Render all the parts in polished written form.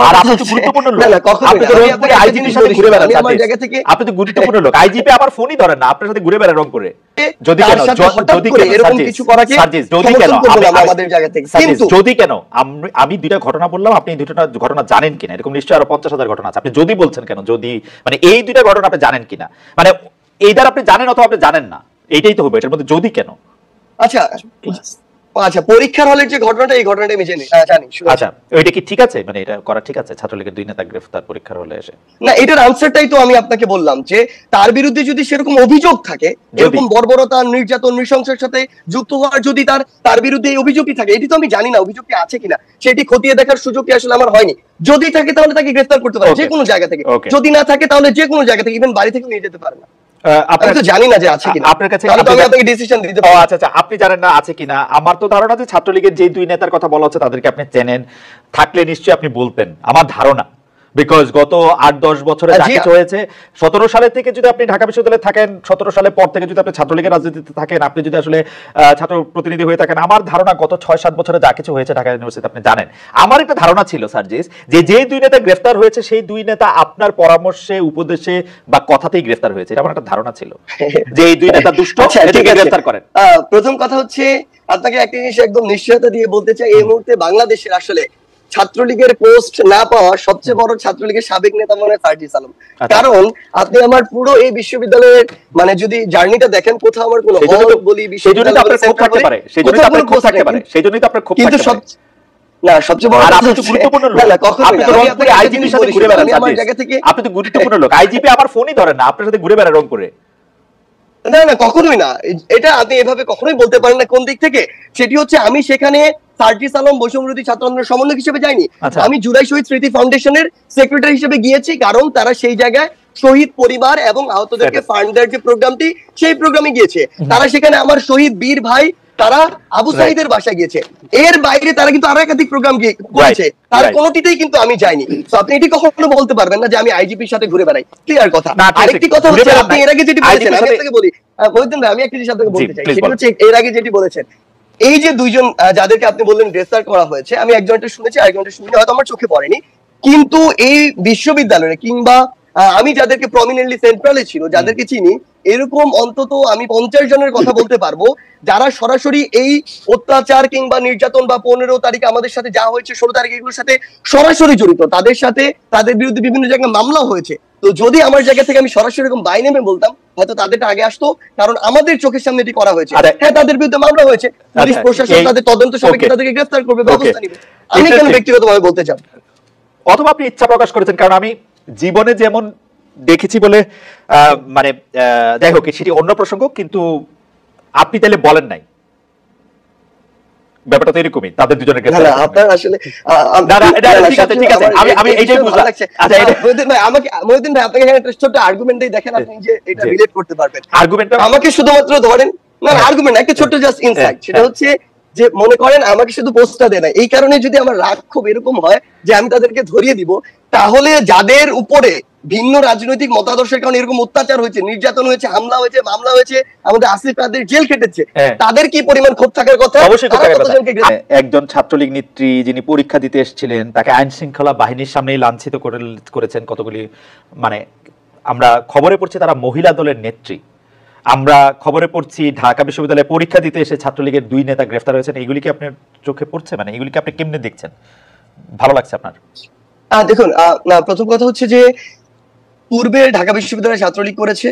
আর আপনি তো গুরুত্বপূর্ণ লোক, আপনি তো রংপুরে আইজিপির সাথে ঘুরে বেড়ান, আপনি তো গুরুত্বপূর্ণ লোক, আইজিপি আবার ফোনই ধরেন না, আপনার সাথে ঘুরে বেড়ান রংপুরে। যদি কেন এরকম কিছু করাকে যদি কেন আমাদের জায়গা থেকে, যদি কেন আমি দুইটা ঘটনা বললাম, আপনি এই দুইটা ঘটনা জানেন কিনা, এরকম নিশ্চয়ই আরো 50,000 ঘটনা আছে, আপনি যদি বলছেন কেন, যদি মানে এই দুইটা ঘটনা আপনি জানেন কিনা, মানে এইটার আপনি জানেন অথবা আপনি জানেন না, এইটাই তো হবে, এটার মধ্যে যদি কেন। আচ্ছা আচ্ছা, পরীক্ষার হলের যে ঘটনাটা, এই ঘটনাটা আমি জানি। আচ্ছা, ওইটা কি ঠিক আছে, মানে এটা করা ঠিক আছে ছাত্রলীগের 2 নেতা গ্রেফতার পরীক্ষার হলে এসে? না, এটার আনসারটাই তো আমি আপনাকে বললাম, যে তার বিরুদ্ধে যদি সেরকম অভিযোগ থাকে, এরকম বর্বরতা, নির্যাতন, নৃশংসের সাথে যুক্ত হওয়ার যদি তার বিরুদ্ধে এই অভিযোগই থাকে, এটি তো আমি জানি না অভিযোগটি আছে কিনা, সেটি খতিয়ে দেখার সুযোগটি আসলে আমার হয়নি। যদি থাকে তাহলে তাকে গ্রেফতার করতে পারে যে কোনো জায়গা থেকে, যদি না থাকে তাহলে যে কোনো জায়গা থেকে, ইভেন বাড়ি থেকে নিয়ে যেতে পারে না। আমি তো জানি না যে আছে কিনা, আপনার কাছে তাহলে তো আমি আপনাকে ডিসিশন দিতে পারবো। আচ্ছা আচ্ছা, আপনি জানেন না আছে কিনা। আমার তো ধারণা যে ছাত্রলীগের যে 2 নেতার কথা বলা হচ্ছে তাদেরকে আপনি চেনেন, থাকলে নিশ্চয়ই আপনি বলতেন, আমার ধারণা। বিকজ গত 8-10 বছরে যা কিছু হয়েছে, 17 সালের থেকে যদি আপনি ঢাকা বিশ্ববিদ্যালয়ে থাকেন, 17 সালের পর থেকে যদি আপনি ছাত্রলীগের রাজনীতিতে থাকেন, আপনি যদি আসলে ছাত্র প্রতিনিধি হয়ে থাকেন, আমার ধারণা গত 6-7 বছরে যা কিছু হয়েছে ঢাকা ইউনিভার্সিটিতে আপনি জানেন। আমার একটা ধারণা ছিল সার্জিস, যে 2 নেতা গ্রেফতার হয়েছে, সেই 2 নেতা আপনার পরামর্শে, উপদেশে বা কথাতেই গ্রেফতার হয়েছে, এটা আমার একটা ধারণা ছিল যে এই 2 নেতা দুষ্ট, এটাকে গ্রেফতার করেন। প্রথম কথা হচ্ছে, আপনাকে একটা জিনিস একদম নিশ্চয়তা দিয়ে বলতে চাই, এই মুহূর্তে বাংলাদেশের আসলে ছাত্রলীগের পোস্ট না পাওয়া সবচেয়ে বড় ছাত্রলীগের সাবেক নেতা মনে হয় ফারজিস আলম। কারণ আপনি আমার পুরো এই বিশ্ববিদ্যালয়ের মানে যদি জার্নিটা দেখেন, কোথাও আমার কোনো বলি বিশ্ববিদ্যালয় আপনার খুব থাকতে পারে, সেজন্যই তো আপনার খুব থাকতে পারে, সেজন্যই তো আপনার খুব থাকতে পারে। না, সবচেয়ে বড় আপনি তো গুরুত্বপূর্ণ লোক, আপনি তো রংপুরে আইজিপির সাথে ঘুরে বেড়ান, আপনি তো গুরুত্বপূর্ণ লোক, আইজিপি আবার ফোনই ধরেন না, আপনার সাথে ঘুরে বেড়ান রংপুরে। না না, কখনোই না, এটা আপনি এভাবে কখনোই বলতে পারেন না। কোন দিক থেকে? সেটি হচ্ছে, আমি সেখানে ফারজিস আলম বৈষম্যবিরোধী ছাত্র আন্দোলনের সমন্বয়ক হিসেবে যাইনি, আমি জুলাই শহীদ স্মৃতি ফাউন্ডেশনের সেক্রেটারি হিসেবে গিয়েছি, কারণ তারা সেই জায়গায় শহীদ পরিবার এবং আহতদেরকে ফান্ড দেওয়ার যে প্রোগ্রামটি, সেই প্রোগ্রামে গিয়েছে। তারা সেখানে আমার শহীদ বীর ভাই তারা আবু সাইদের বাসায় গিয়েছে, এর বাইরে তারা কিন্তু আরো একাধিক প্রোগ্রাম করেছে, তার কোনোটিতেই কিন্তু আমি যাইনি। তো আপনি এটি কখনো বলতে পারবেন না যে আমি আইজিপির সাথে ঘুরে বেড়াই, ক্লিয়ার কথা। আরেকটি কথা হচ্ছে, আপনি এর আগে যেটি বলেছেন, আমি আপনাকে বলি, মহিউদ্দিন ভাই, আমি একটা জিনিস আপনাকে বলতে চাই, সেটা হচ্ছে এর আগে যেটি বলেছেন, এই যে 2 জন যাদেরকে আপনি বললেন গ্রেফতার করা হয়েছে, আমি একজনটা শুনেছি, আরেকজনটা শুনিনি, হয়তো আমার চোখে পড়েনি, কিন্তু এই বিশ্ববিদ্যালয়ে কিংবা আমি যাদেরকে প্রমিনেন্টলি সেন্ট্রালে ছিল, যাদেরকে চিনি, এরকম অন্তত আমি 50 জনের কথা বলতে পারবো, যারা সরাসরি এই অত্যাচার কিংবা নির্যাতন বা 15 তারিখে আমাদের সাথে যা হয়েছে, 16 তারিখে এগুলোর সাথে সরাসরি জড়িত, তাদের সাথে তাদের বিরুদ্ধে বিভিন্ন জায়গায় মামলা হয়েছে। তো যদি আমার জায়গা থেকে আমি সরাসরি এরকম বাই নেমে বলতাম, হয়তো তাদেরটা আগে আসতো, কারণ আমাদের চোখের সামনে এটি করা হয়েছে। হ্যাঁ, তাদের বিরুদ্ধে মামলা হয়েছে, পুলিশ প্রশাসন তাদের তদন্ত সাপেক্ষে তাদেরকে গ্রেফতার করবে, ব্যবস্থা নিবে। আমি কেন ব্যক্তিগতভাবে বলতে চাই? অথবা আপনি ইচ্ছা প্রকাশ করেছেন, কারণ আমি জীবনে যেমন দেখেছি বলে, মানে যাই হোক, সেটি অন্য প্রসঙ্গ, কিন্তু আপনি তাহলে বলেন নাই, ব্যাপারটা তো এরকমই, তাদের 2 জনের ক্ষেত্রে। না, আপনার আসলে ঠিক আছে, আমি এইটাই বুঝলাম। আচ্ছা, মহিউদ্দিন ভাই, মহিউদ্দিন ভাই, আপনাকে এখানে একটা ছোট আর্গুমেন্ট দেই, দেখেন আপনি যে এটা রিলেট করতে পারবেন। আর্গুমেন্টটা আমাকে শুধুমাত্র ধরেন, না আর্গুমেন্ট একটা ছোট জাস্ট ইনসাইট, সেটা হচ্ছে যে মনে করেন আমাকে শুধু পোস্টটা দেয় না, এই কারণে যদি আমার রাগ খুব এরকম হয় যে আমি তাদেরকে ধরিয়ে দিব, তাহলে যাদের উপরে ভিন্ন রাজনৈতিক মতাদর্শের কারণে এরকম অত্যাচার হয়েছে, নির্যাতন হয়েছে, হামলা হয়েছে, মামলা হয়েছে, আমাদের আসিফ তাদের জেল কেটেছে, তাদের কি পরিমাণ ক্ষোভ থাকার কথা? অবশ্যই ক্ষোভ থাকার কথা। একজন ছাত্রলীগ নেত্রী যিনি পরীক্ষা দিতে এসেছিলেন, তাকে আইন শৃঙ্খলা বাহিনীর সামনেই লাঞ্ছিত করেছেন কতগুলি, মানে আমরা খবরে পড়ছি তারা মহিলা দলের নেত্রী, আমরা খবরে পড়ছি ঢাকা বিশ্ববিদ্যালয়ে পরীক্ষা দিতে এসে ছাত্রলীগের 2 নেতা গ্রেফতার হয়েছেন। এগুলি কি আপনার চোখে পড়ছে? মানে এগুলিকে আপনি কেমনে দেখছেন? ভালো লাগছে আপনার? দেখুন, প্রথম কথা হচ্ছে যে পূর্বে ঢাকা বিশ্ববিদ্যালয়ে ছাত্রলীগ করেছে,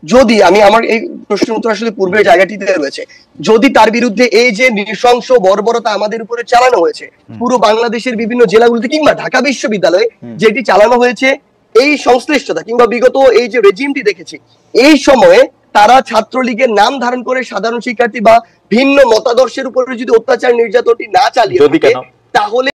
যদি আমি আমার এই প্রশ্নের উত্তর আসলে পূর্বের জায়গাটিতে রয়েছে, যদি তার বিরুদ্ধে এই যে নৃশংস বর্বরতা আমাদের উপরে চালানো হয়েছে পুরো বাংলাদেশের বিভিন্ন জেলাগুলোতে কিংবা ঢাকা বিশ্ববিদ্যালয়ে যেটি চালানো হয়েছে, এই সংশ্লিষ্টতা কিংবা বিগত এই যে রেজিমটি দেখেছি, এই সময়ে তারা ছাত্রলীগের নাম ধারণ করে সাধারণ শিক্ষার্থী বা ভিন্ন মতাদর্শের উপরে যদি অত্যাচার নির্যাতনটি না চালিয়ে থাকে, তাহলে